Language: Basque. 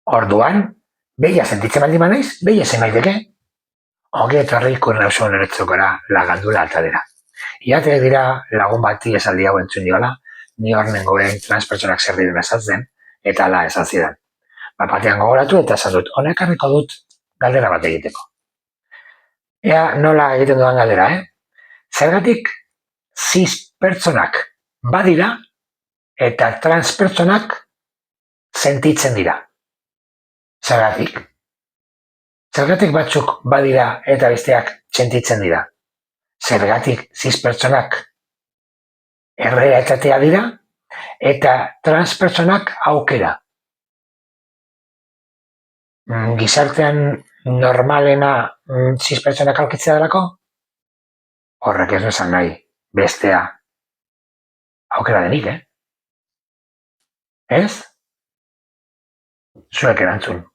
Orduan, behia sentitzen baldin manaiz, behia zen naiteke. Ongi etorri kurrauso noretzokora lagandula altadera. Iate dira lagun bati esaldi hau entzun diola, ni hor nengoen transpertsonak zer diren esatzen, eta ala esan zidan. Batean gogoratu eta esan dut, honek harriko dut galdera bat egiteko. Ea nola egiten dudan galdera, Zergatik cis pertsonak badira eta transpertsonak sentitzen dira. Zergatik? Zergatik batzuk badira eta besteak sentitzen dira. Zergatik cis pertsonak errealitatea dira eta transpertsonak aukera. Gizartean normalena cis pertsonak aurkitzea delako? Horrek ez du esan nahi, bestea aukera denik, Ez? Zuek erantzun.